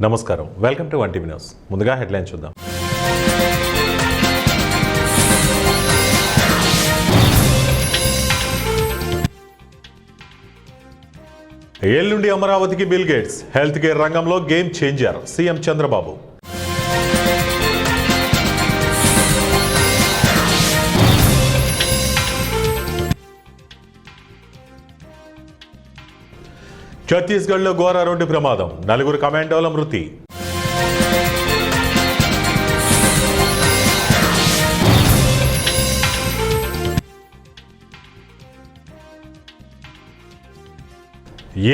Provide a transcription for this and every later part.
నమస్కారం, welcome to 1 TV news. ముందుగా headline చూద్దాం. ఎల్లుండి అమరావతికి బిల్ గేట్స్, హెల్త్ కేర్ రంగంలో గేమ్ చేంజర్ సీఎం చంద్రబాబు. ఛత్తీస్గఢ్లో ఘోర రోడ్డు ప్రమాదం, 4 కమాండోల మృతి.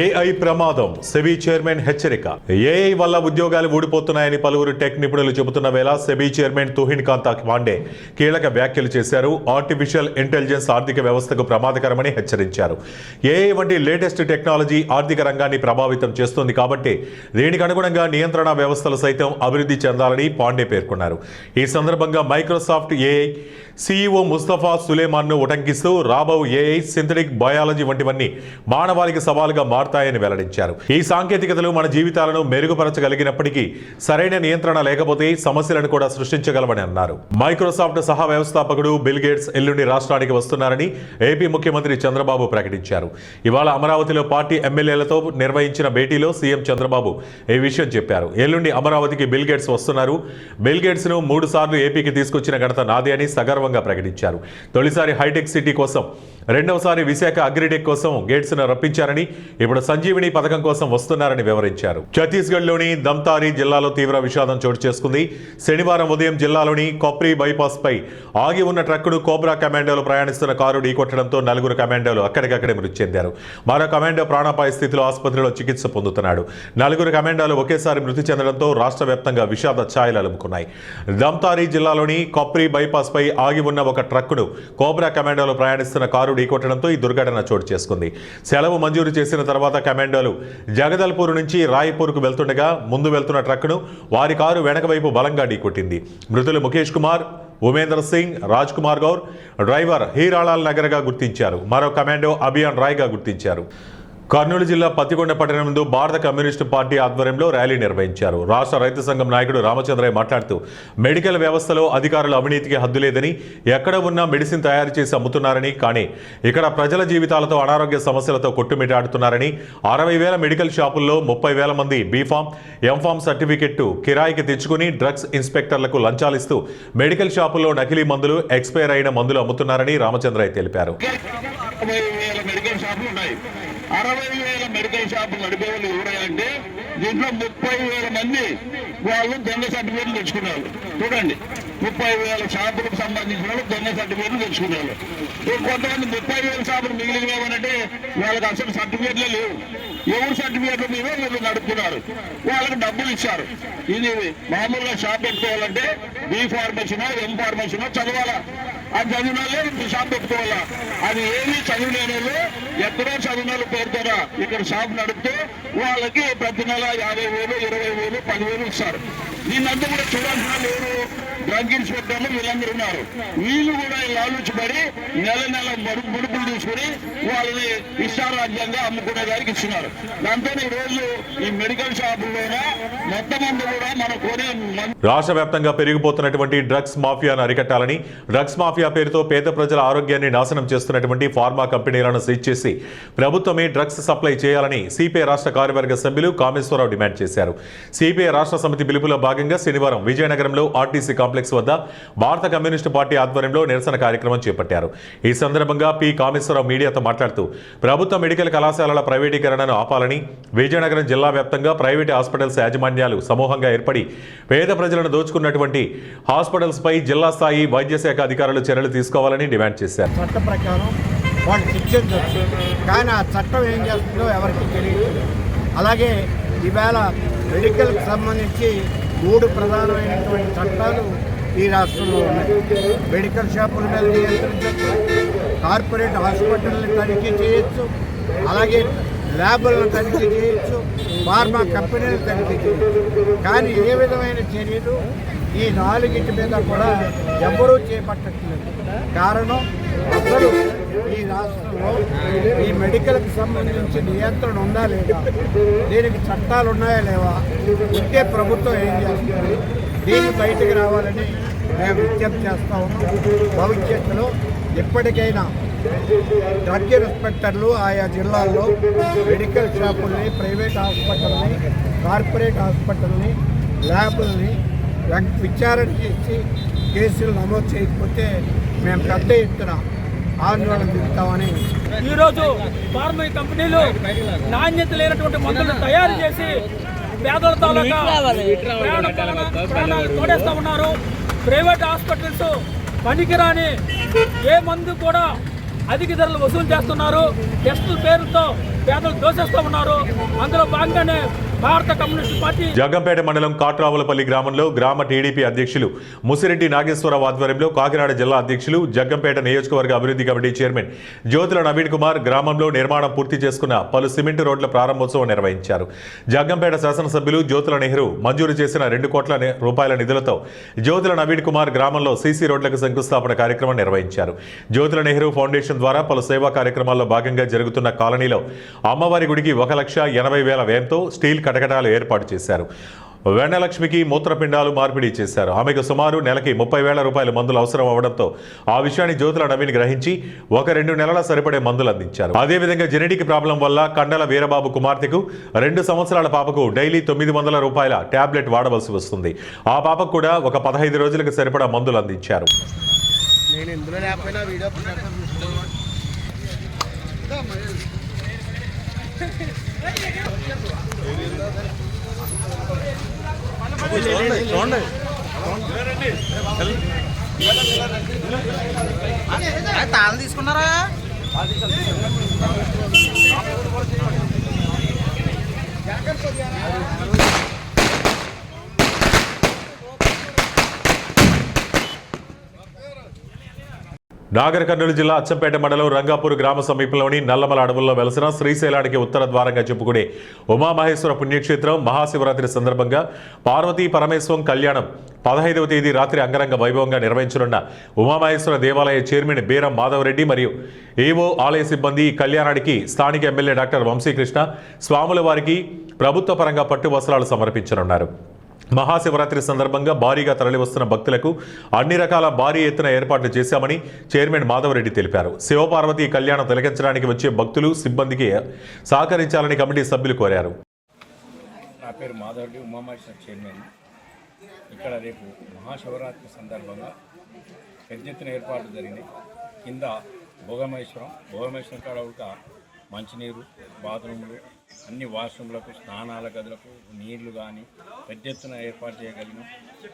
ఏఐ ప్రమాదం, సెబీ చైర్మన్ హెచ్చరిక. ఏఐ వల్ల ఉద్యోగాలు ఊడిపోతున్నాయని పలువురు టెక్ నిపుణులు చెబుతున్న వేళ సెబీ చైర్మన్ తుహిన్ కాంత్ పాండే కీలక వ్యాఖ్యలు చేశారు. ఆర్టిఫిషియల్ ఇంటెలిజెన్స్ ఆర్థిక వ్యవస్థకు ప్రమాదకరమని హెచ్చరించారు. ఏఐ వంటి లేటెస్ట్ టెక్నాలజీ ఆర్థిక రంగాన్ని ప్రభావితం చేస్తుంది కాబట్టి దీనికి అనుగుణంగా నియంత్రణ వ్యవస్థలు సైతం అభివృద్ధి చెందాలని పాండే పేర్కొన్నారు. ఈ సందర్భంగా మైక్రోసాఫ్ట్ ఏఐ సీఈఓ ముస్తఫా సులేమాన్ను ఉటంకిస్తూ రాబో ఏఐ, సింథటిక్ బయాలజీ వంటివన్నీ మానవాళికి సవాలుగా మారతాయని వెల్లడించారు. ఈ సాంకేతికతలు మన జీవితాలను మెరుగుపరచగలిగినప్పటికీ సరైన నియంత్రణ లేకపోతే సమస్యలను కూడా సృష్టించగలవని అన్నారు. మైక్రోసాఫ్ట్ సహ వ్యవస్థాపకుడు బిల్ గేట్స్ ఎల్లుండి రాష్ట్రానికి వస్తున్నారని ఏపీ ముఖ్యమంత్రి చంద్రబాబు ప్రకటించారు. ఇవాళ అమరావతిలో పార్టీ ఎమ్మెల్యేలతో నిర్వహించిన భేటీలో సీఎం చంద్రబాబు ఈ విషయం చెప్పారు. ఎల్లుండి అమరావతికి బిల్ గేట్స్ వస్తున్నారు. బిల్ గేట్స్ ను 3 సార్లు ఏపీకి తీసుకొచ్చిన ఘనత నాదే అని సగర్వంగా ప్రకటించారు. తొలిసారి హైటెక్ సిటీ కోసం, రెండవసారి విశాఖ అగ్రిటెక్ కోసం గేట్స్ ను రప్పించారని, ఇప్పుడు సంజీవిని పథకం కోసం వస్తున్నారని వివరించారు. ఛత్తీస్గఢ్లోని దంతారి జిల్లాలో తీవ్ర విషాదం చోటు చేసుకుంది. శనివారం ఉదయం జిల్లాలోని కొప్రి బైపాస్ పై ఆగి ఉన్న ట్రక్కును కోబ్రా కమాండోలు ప్రయాణిస్తున్న కారు ఢీకొట్టడంతో 4 కమాండోలు అక్కడికక్కడే మృతి చెందారు. మరో కమాండో ప్రాణాపాయ స్థితిలో ఆసుపత్రిలో చికిత్స పొందుతున్నాడు. 4 కమాండోలు ఒకేసారి మృతి చెందడంతో రాష్ట్ర వ్యాప్తంగా విషాద ఛాయలు అలుముకున్నాయి. దంతారి జిల్లాలోని కొప్రి బైపాస్ పై ఆగి ఉన్న ఒక ట్రక్కును కోబ్రా కమాండోలు ప్రయాణిస్తున్న కారు ఢీకొట్టడంతో ఈ దుర్ఘటన చోటు చేసుకుంది. సెలవు మంజూరు చేసిన తర్వాత కమాండోలు జగదల్పూర్ నుంచి రాయ్పూర్కు వెళ్తుండగా ముందు వెళ్తున్న ట్రక్కును వారి కారు వెనక వైపు బలంగా ఢీకొట్టింది. మృతులు ముఖేష్ కుమార్, ఉమేందర్ సింగ్, రాజ్ కుమార్ గౌర్, డ్రైవర్ హీరాళాల్ నగర్గా గుర్తించారు. మరో కమాండో అభియాన్ రాయ్గా గుర్తించారు. కర్నూలు జిల్లా పత్తికొండ పట్టణం ముందు భారత కమ్యూనిస్టు పార్టీ ఆధ్వర్యంలో ర్యాలీ నిర్వహించారు. రాష్ట్ర రైతు సంఘం నాయకుడు రామచంద్రయ్య మాట్లాడుతూ మెడికల్ వ్యవస్థలో అధికారుల అవినీతికి హద్దు లేదని, ఎక్కడ ఉన్నా మెడిసిన్ తయారు చేసి అమ్ముతున్నారని, కానీ ఇక్కడ ప్రజల జీవితాలతో అనారోగ్య సమస్యలతో కొట్టుమిటాడుతున్నారని, 60,000 మెడికల్ షాపుల్లో 30,000 మంది బీఫామ్, ఎంఫామ్ సర్టిఫికెట్ కిరాయికి తెచ్చుకుని డ్రగ్స్ ఇన్స్పెక్టర్లకు లంచాలిస్తూ మెడికల్ షాపుల్లో నకిలీ మందులు, ఎక్స్పైర్ అయిన మందులు అమ్ముతున్నారని రామచంద్రయ్య తెలిపారు. 60,000 మెడికల్ షాపులు నడిపే వాళ్ళు ఎవరంటే దీంట్లో 30,000 మంది వాళ్ళు దొంగ సర్టిఫికేట్లు తెచ్చుకున్నారు. చూడండి, 30,000 షాపులకు సంబంధించిన వాళ్ళు దొంగ సర్టిఫికేట్లు తెచ్చుకున్నారు. కొంతమంది 30,000 షాపులు మిగిలినవేమనంటే వాళ్ళకి అసలు సర్టిఫికేట్లే లేవు. ఎవరు సర్టిఫికేట్ల మీద వీళ్ళు నడుపుతున్నారు, వాళ్ళకి డబ్బులు ఇచ్చారు. ఇది మామూలుగా షాప్ పెట్టుకోవాలంటే బి ఫార్మసీనో ఎం ఫార్మసీనో చదవాలా. అది చదివిన వాళ్ళే షాప్ పెట్టుకోవాలా. అది ఏమీ చదివిలేని వాళ్ళు, ఎక్కడో చదివిన వాళ్ళు పేరుతోరా ఇక్కడ షాప్ నడుపుతూ వాళ్ళకి ప్రతి నెల 50,000, 20,000, 10,000 ఇస్తారు. దీన్నంతా కూడా చూడాల్సిన లేరు. డ్రగ్ ఇన్స్పెక్టర్లు వీళ్ళందరూ ఉన్నారు. వీళ్ళు కూడా లాలుచిపడి నెల ముడుపులు తీసుకుని వాళ్ళని ఇష్టారాజ్యంగా అమ్ముకునే దానికి ఇస్తున్నారు. దాంతో ఈ రోజు ఈ మెడికల్ షాపుల్లోనే మొత్తం అంతా కూడా మనం కొనే. రాష్ట్ర వ్యాప్తంగా పెరిగిపోతున్నటువంటి డ్రగ్స్ మాఫియాను అరికట్టాలని, డ్రగ్స్ మాఫియా పేరుతో పేద ప్రజల ఆరోగ్యాన్ని నాశనం చేస్తున్నటువంటి ఫార్మా కంపెనీలను సీజ్ చేసి ప్రభుత్వమే డ్రగ్స్ సప్లై చేయాలని సిపిఐ రాష్ట్ర కార్యవర్గ సభ్యులు కామేశ్వరరావు డిమాండ్ చేశారు. సిపిఐ రాష్ట్ర సమితి పిలుపులో భాగంగా శనివారం విజయనగరంలో ఆర్టీసీ కాంప్లెక్స్ వద్ద భారత కమ్యూనిస్టు పార్టీ ఆధ్వర్యంలో నిరసన కార్యక్రమం చేపట్టారు. ఈ సందర్భంగా పి కామేశ్వరరావు మీడియాతో మాట్లాడుతూ ప్రభుత్వ మెడికల్ కళాశాలల ప్రైవేటీకరణను ఆపాలని, విజయనగరం జిల్లా వ్యాప్తంగా ప్రైవేటు హాస్పిటల్స్ యాజమాన్యాలు సమూహంగా ఏర్పడి పేద ప్రజలను దోచుకున్నటువంటి హాస్పిటల్స్ పై జిల్లా స్థాయి వైద్య శాఖ అధికారులు చర్యలు తీసుకోవాలని డిమాండ్ చేశారు. చట్ట ప్రకారం వాళ్ళు శిక్షించవచ్చు, కానీ ఆ చట్టం ఏం చేస్తుందో ఎవరికి తెలియదు. అలాగే ఈవేళ మెడికల్కి సంబంధించి 3 ప్రధానమైనటువంటి చట్టాలు ఈ రాష్ట్రంలో ఉన్నాయి. మెడికల్ షాపుల మీద నియంత్రించవచ్చు, కార్పొరేట్ హాస్పిటల్ని తనిఖీ చేయొచ్చు, అలాగే ల్యాబులను తనిఖీ చేయొచ్చు, ఫార్మా కంపెనీలు తనిఖీ చేయొచ్చు. కానీ ఏ విధమైన చర్యలు ఈ 4 మీద కూడా ఎవరూ చేపట్టట్లేదు. కారణం అసలు ఈ రాష్ట్రంలో ఈ మెడికల్కి సంబంధించి నియంత్రణ ఉందా లేదా, దీనికి చట్టాలు ఉన్నాయా లేవా, ఉంటే ప్రభుత్వం ఏం చేస్తుంది, దీన్ని బయటకు రావాలని మేము విజ్ఞప్తి చేస్తా ఉన్నాం. భవిష్యత్తులో ఎప్పటికైనా డ్రగ్ ఇన్స్పెక్టర్లు ఆయా జిల్లాల్లో మెడికల్ షాపుల్ని, ప్రైవేట్ హాస్పిటల్ని, కార్పొరేట్ హాస్పిటల్ని, ల్యాబుల్ని విచారణ చేసి కేసులు నమోదు చేయకపోతే మేము పెద్ద ఎత్తున ఆందోళన దిగుతామని. ఈరోజు ఫార్మా కంపెనీలు నాణ్యత లేనటువంటి మందులు తయారు చేసి పేదల తాలూకా ప్రాణాలు తోడేస్తూ ఉన్నారు. ప్రైవేట్ హాస్పిటల్స్ పనికిరాని ఏ మందు కూడా అధిక ధరలు వసూలు చేస్తున్నారు. టెస్టుల పేరుతో పేదలు దోషిస్తూ ఉన్నారు. అందులో భాగంగానే భారత కమ్యూనిస్ట్ పార్టీ జగ్గంపేట మండలం కాట్రావులపల్లి గ్రామంలో గ్రామ టీడీపీ అధ్యక్షులు ముసిరెడ్డి నాగేశ్వరరావు ఆధ్వర్యంలో కాకినాడ జిల్లా అధ్యక్షులు జగ్గంపేట నియోజకవర్గ అభివృద్ధి కమిటీ చైర్మన్ జ్యోతుల నవీన్ కుమార్ గ్రామంలో నిర్మాణం పూర్తి చేసుకున్న పలు సిమెంట్ రోడ్ల ప్రారంభోత్సవం నిర్వహించారు. జగ్గంపేట శాసనసభ్యులు జ్యోతుల నెహ్రూ మంజూరు చేసిన 2 కోట్ల రూపాయల నిధులతో జ్యోతుల నవీన్ కుమార్ గ్రామంలో సీసీ రోడ్లకు శంకుస్థాపన కార్యక్రమం నిర్వహించారు. జ్యోతుల నెహ్రూ ఫౌండేషన్ ద్వారా పలు సేవా కార్యక్రమాల్లో భాగంగా జరుగుతున్న కాలనీలో అమ్మవారి గుడికి 1,80,000 వ్యయంతో స్టీల్ కటకటాలు ఏర్పాటు చేశారు. వెన్నలక్ష్మికి మూత్రపిండాలు మార్పిడి చేశారు. ఆమెకు సుమారు నెలకి 30,000 రూపాయల మందులు అవసరం అవడంతో ఆ విషయాన్ని జ్యోతుల నవీన్ గ్రహించి 1-2 నెలల సరిపడే మందులు అందించారు. అదేవిధంగా జెనెటిక్ ప్రాబ్లం వల్ల కండల వీరబాబు కుమార్తెకు 2 సంవత్సరాల పాపకు డైలీ 900 రూపాయల టాబ్లెట్ వాడవలసి వస్తుంది. ఆ పాపకు కూడా ఒక 15 రోజులకు సరిపడా మందులు అందించారు. తాళం తీసుకున్నారా? నాగర్ కర్నూలు జిల్లా అచ్చంపేట మండలం రంగాపూర్ గ్రామ సమీపంలోని నల్లమల అడవుల్లో వెలసిన శ్రీశైలానికి ఉత్తర ద్వారంగా చెప్పుకునే ఉమామహేశ్వర పుణ్యక్షేత్రం మహాశివరాత్రి సందర్భంగా పార్వతీ పరమేశ్వరం కళ్యాణం 15వ తేదీ రాత్రి అంగరంగ వైభవంగా నిర్వహించనున్న ఉమామహేశ్వర దేవాలయ చైర్మన్ బీరం మాధవరెడ్డి మరియు ఏవో ఆలయ సిబ్బంది ఈ కళ్యాణానికి స్థానిక ఎమ్మెల్యే డాక్టర్ వంశీకృష్ణ స్వాముల వారికి ప్రభుత్వ పరంగా పట్టు వస్త్రాలు సమర్పించనున్నారు. మహాశివరాత్రి సందర్భంగా భారీగా తరలివస్తున్న భక్తులకు అన్ని రకాల భారీ ఎత్తున ఏర్పాట్లు చేశామని చైర్మన్ మాధవరెడ్డి తెలిపారు. శివపార్వతి కళ్యాణం తిలకించడానికి వచ్చే భక్తులు సిబ్బందికి సహకరించాలని కమిటీ సభ్యులు కోరారు. నా పేరు మాధవరెడ్డి, ఉమామహేశ్వర చైర్మన్. ఇక్కడ రేపు మహాశివరాత్రి సందర్భంగా పెద్ద ఎత్తున ఏర్పాట్లు జరిగినాయి. కింద భోగమహేశ్వరం కాడ ఒక మంచినీరు, బాత్రూములు, అన్ని వాష్రూమ్లకు, స్నానాల గదులకు నీళ్లు కానీ పెద్ద ఎత్తున ఏర్పాటు చేయగలిగినాం.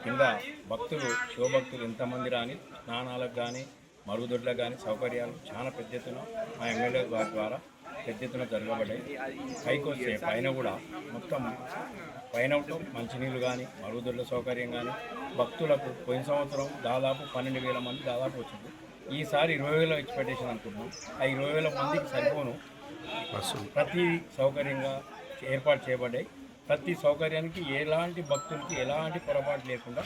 కింద భక్తులు, శివభక్తులు ఎంతమంది రాని స్నానాలకు కానీ మరుగుదొడ్లకు కానీ సౌకర్యాలు చాలా పెద్ద ఎత్తున మా ఎమ్మెల్యే గారి ద్వారా పెద్ద ఎత్తున జరగబడ్డాయి. పైకి వస్తే పైన కూడా మొత్తం పైన మంచినీళ్ళు కానీ మరుగుదొడ్ల సౌకర్యం కానీ భక్తులకు పోయిన సంవత్సరం దాదాపు 12,000 మంది దాదాపు వచ్చింది. ఈసారి 20,000 ఎక్స్పెక్టేషన్ అనుకుంటున్నాం. ఆ 20,000 మందికి సరిపోను ప్రతి సౌకర్యంగా ఏర్పాటు చేయబడ్డాయి. ప్రతి సౌకర్యానికి ఎలాంటి భక్తులకి ఎలాంటి పొరపాటు లేకుండా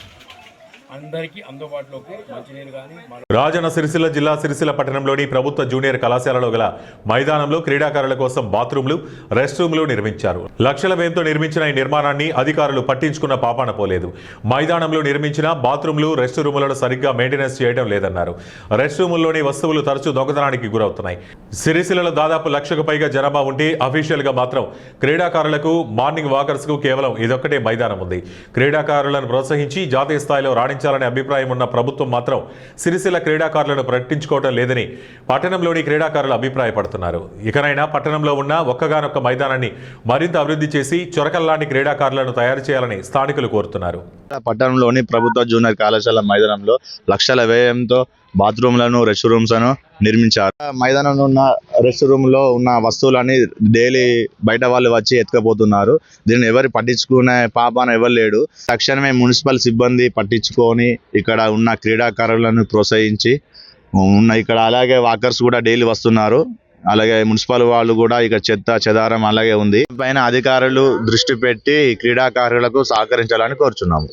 అందరికీ అందుబాటులోకి మంచినీరు కానీ. రాజన్న సిరిసిల్ల జిల్లా సిరిసిల్ల పట్టణంలోని ప్రభుత్వ జూనియర్ కళాశాలలో గల మైదానంలో క్రీడాకారుల కోసం బాత్రూంలు, రెస్ట్ రూమ్లు నిర్మించారు. లక్షల వ్యయంతో నిర్మించిన ఈ నిర్మాణాన్ని అధికారులు పట్టించుకున్న పాపాన పోలేదు. మైదానంలో నిర్మించిన బాత్రూంలు, రెస్ట్ రూములను సరిగ్గా మెయింటెనెన్స్ చేయడం లేదన్నారు. రెస్ట్ రూముల్లోని వస్తువులు తరచూ దొంగతనానికి గురవుతున్నాయి. సిరిసిల్లలో దాదాపు 1,00,000కు పైగా జనాభా ఉంటే అఫీషియల్ గా మాత్రం క్రీడాకారులకు, మార్నింగ్ వాకర్స్ కు కేవలం ఇదొక్కటే మైదానం ఉంది. క్రీడాకారులను ప్రోత్సహించి జాతీయ స్థాయిలో రాణించాలనే అభిప్రాయం ఉన్న ప్రభుత్వం మాత్రం సిరిసిల్ల క్రీడాకారులను పట్టించుకోవడం లేదని పట్టణంలోని క్రీడాకారులు అభిప్రాయపడుతున్నారు. ఇకనైనా పట్టణంలో ఉన్న ఒక్కగానొక్క మైదానాన్ని మరింత అభివృద్ధి చేసి చొరకల్లాంటి క్రీడాకారులను తయారు చేయాలని స్థానికులు కోరుతున్నారు. పట్టణంలోని ప్రభుత్వ జూనియర్ కళాశాల మైదానంలో లక్షల వ్యయంతో బాత్రూమ్లను, రెస్ట్ రూమ్స్ను నిర్మించారు. మైదానంలో ఉన్న రెస్ట్ రూమ్లో ఉన్న వస్తువులని డైలీ బయట వాళ్ళు వచ్చి ఎత్తుకపోతున్నారు. దీన్ని ఎవరు పట్టించుకునే పాపాన ఎవరు లేడు. తక్షణమే మున్సిపల్ సిబ్బంది పట్టించుకొని ఇక్కడ ఉన్న క్రీడాకారులను ప్రోత్సహించి ఇక్కడ అలాగే వాకర్స్ కూడా డైలీ వస్తున్నారు. అలాగే మున్సిపల్ వాళ్ళు కూడా ఇక చెదారం అలాగే ఉంది. పైన అధికారులు దృష్టి పెట్టి క్రీడాకారులకు సహకరించాలని కోరుచున్నాము.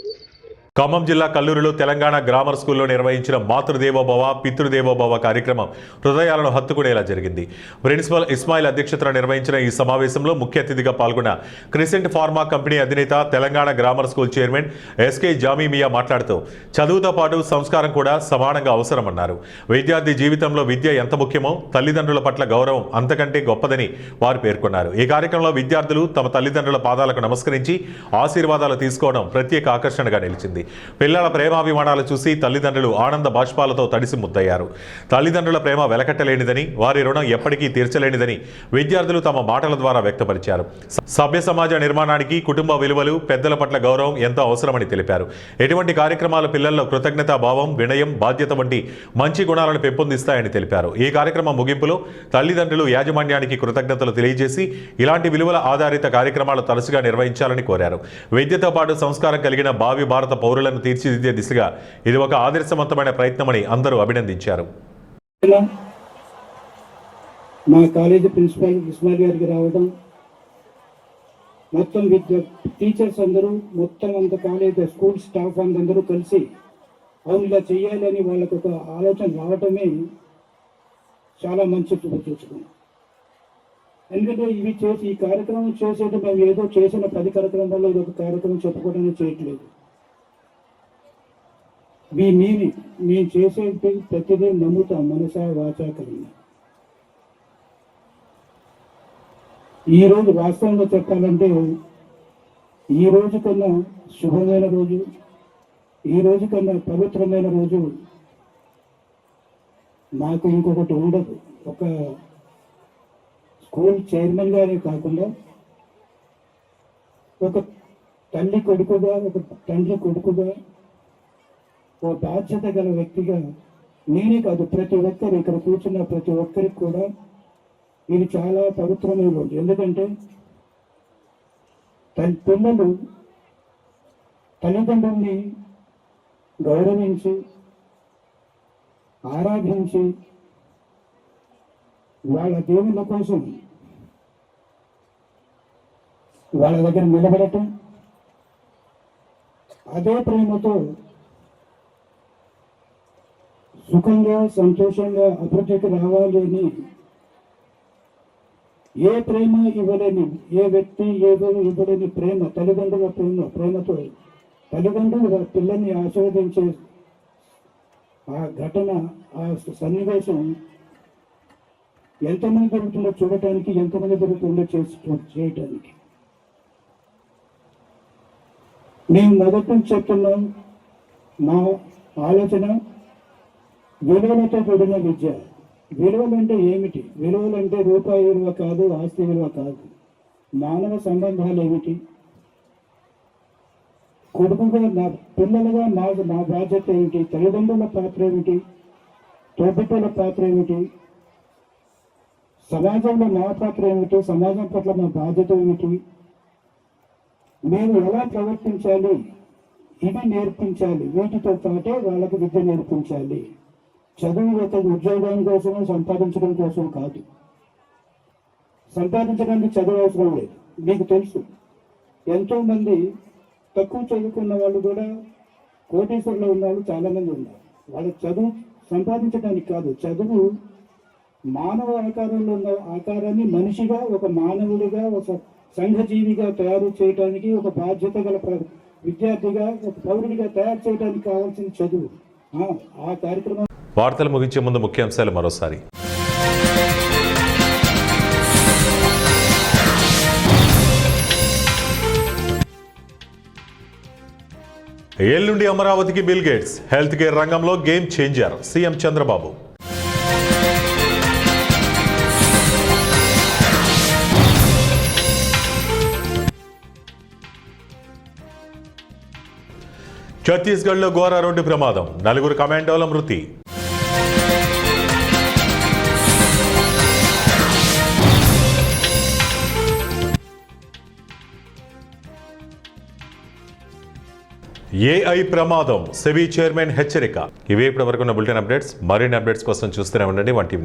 ఖమ్మం జిల్లా కల్లూరులో తెలంగాణ గ్రామర్ స్కూల్లో నిర్వహించిన మాతృదేవోభవ పితృదేవోభవ కార్యక్రమం హృదయాలను హత్తుకునేలా జరిగింది. ప్రిన్సిపల్ ఇస్మాయిల్ అధ్యక్షతన నిర్వహించిన ఈ సమావేశంలో ముఖ్య అతిథిగా పాల్గొన్న క్రిసెంట్ ఫార్మా కంపెనీ అధినేత Telangana grammar school chairman SK Jamimiya మాట్లాడుతూ చదువుతో పాటు సంస్కారం కూడా సమానంగా అవసరమన్నారు. విద్యార్థి జీవితంలో విద్య ఎంత ముఖ్యమో తల్లిదండ్రుల పట్ల గౌరవం అంతకంటే గొప్పదని వారు పేర్కొన్నారు. ఈ కార్యక్రమంలో విద్యార్థులు తమ తల్లిదండ్రుల పాదాలకు నమస్కరించి ఆశీర్వాదాలు తీసుకోవడం ప్రత్యేక ఆకర్షణగా నిలిచింది. పిల్లల ప్రేమాభిమానాలు చూసి తల్లిదండ్రులు ఆనంద బాష్పాలతో తడిసి ముద్దయ్యారు. తల్లిదండ్రుల ప్రేమ వెలకట్టలేనిదని, వారి రుణం ఎప్పటికీ తీర్చలేనిదని విద్యార్థులు తమ మాటల ద్వారా వ్యక్తపరిచారు. సభ్య సమాజ నిర్మాణానికి కుటుంబ విలువలు, పెద్దల పట్ల గౌరవం ఎంతో అవసరమని తెలిపారు. ఎటువంటి కార్యక్రమాలు పిల్లల్లో కృతజ్ఞతా భావం, వినయం, బాధ్యత వంటి మంచి గుణాలను పెంపొందిస్తాయని తెలిపారు. ఈ కార్యక్రమం ముగింపులో తల్లిదండ్రులు యాజమాన్యానికి కృతజ్ఞతలు తెలియజేసి ఇలాంటి విలువల ఆధారిత కార్యక్రమాలు తరచుగా నిర్వహించాలని కోరారు. విద్యతో పాటు సంస్కారం కలిగిన భావి భారత పౌరులను తీర్చిదిద్దే దిశగా ఇది ఒక ఆదర్శవంతమైన ప్రయత్నమని అందరూ అభినందించారు. మా కాలేజీ ప్రిన్సిపల్ ఇస్మాయిల్ గారికి రావడం, మొత్తం టీచర్స్ అందరూ, మొత్తం అంత కాలేజ్ స్కూల్ స్టాఫ్ అందరూ కలిసి అవును ఇలా చేయాలని వాళ్ళకు ఒక ఆలోచన రావటమే చాలా మంచి చూసుకున్నాం. ఎందుకంటే ఇవి చేసి ఈ కార్యక్రమం చేసేది మేము ఏదో చేసిన 10 కార్యక్రమాల్లో ఇది ఒక కార్యక్రమం చెప్పుకోవడానికి చేయట్లేదు. మేము చేసేది ప్రతిదీ నమ్ముతాం, మనసా వాచా కలిగిన. ఈరోజు వాస్తవంగా చెప్పాలంటే ఈ రోజు కన్నా శుభమైన రోజు, ఈ రోజు కన్నా పవిత్రమైన రోజు నాకు ఇంకొకటి ఉండదు. ఒక స్కూల్ చైర్మన్ గానే కాకుండా ఒక తల్లి కొడుకుగా, ఒక తండ్రి కొడుకుగా, ఓ బాధ్యత గల వ్యక్తిగా నేనే కాదు ప్రతి ఒక్కరు ఇక్కడ కూర్చున్న ప్రతి ఒక్కరికి కూడా ఇది చాలా పవిత్రమైన రోజు. ఎందుకంటే పిల్లలు తల్లిదండ్రుల్ని గౌరవించి, ఆరాధించి, వాళ్ళ దేవుళ్ళ కోసం వాళ్ళ దగ్గర నిలబడటం, అదే ప్రేమతో సుఖంగా, సంతోషంగా అభివృద్ధికి రావాలి అని ఏ ప్రేమ ఇవ్వలేని, ఏ వ్యక్తి ఏదో ఇవ్వలేని ప్రేమ, తల్లిదండ్రుల ప్రేమతో తల్లిదండ్రులు పిల్లల్ని ఆశీర్వదించే ఆ ఘటన, ఆ సన్నివేశం ఎంతమంది జరుగుతుందో చూడటానికి, ఎంతమంది జరుగుతుందో చేయటానికి. మేము మొదటి నుంచి చెప్తున్నాం, మా ఆలోచన విలువలతో కూడిన విద్య. విలువలంటే ఏమిటి? విలువలంటే రూపాయి విలువ కాదు, ఆస్తి విలువ కాదు. మానవ సంబంధాలు ఏమిటి? కొడుకుగా నా పిల్లలుగా నా బాధ్యత ఏమిటి? తల్లిదండ్రుల పాత్ర ఏమిటి? తోబుట్టుల పాత్ర ఏమిటి? సమాజంలో మా పాత్ర ఏమిటి? సమాజం పట్ల మా బాధ్యత ఏమిటి? మేము ఎలా ప్రవర్తించాలి? ఇవి నేర్పించాలి. వీటితో పాటే వాళ్ళకు విద్య నేర్పించాలి. చదువు ఒక ఉద్యోగం కోసం, సంపాదించడం కోసం కాదు. సంపాదించడానికి చదువు అవసరం లేదు. మీకు తెలుసు, ఎంతో మంది తక్కువ చదువుకున్న వాళ్ళు కూడా కోటీశ్వరులు ఉన్న వాళ్ళు చాలా మంది ఉన్నారు. వాళ్ళ చదువు సంపాదించడానికి కాదు, చదువు మానవ ఆకారంలో ఉన్న ఆకారాన్ని మనిషిగా, ఒక మానవుడిగా, ఒక సంఘజీవిగా తయారు చేయడానికి, ఒక బాధ్యత గల విద్యార్థిగా, ఒక పౌరుడిగా తయారు చేయడానికి కావాల్సిన చదువు. ఆ కార్యక్రమం. వార్తలు ముగించే ముందు ముఖ్యాంశాలు మరోసారి. ఎల్లుండి అమరావతికి బిల్ గేట్స్, హెల్త్ కేర్ రంగంలో గేమ్ చేంజర్ సీఎం చంద్రబాబు. ఛత్తీస్గఢ్లో ఘోర రోడ్డు ప్రమాదం, 4 కమాండోల మృతి. ఏఐ ప్రమాదం, సెబీ చైర్మన్ హెచ్చరిక. ఇవే ఇప్పటి వరకు ఉన్న బులెటిన్ అప్డేట్స్. మరిన్ని అప్డేట్స్ కోసం చూస్తూనే ఉండండి 1 టీవీ.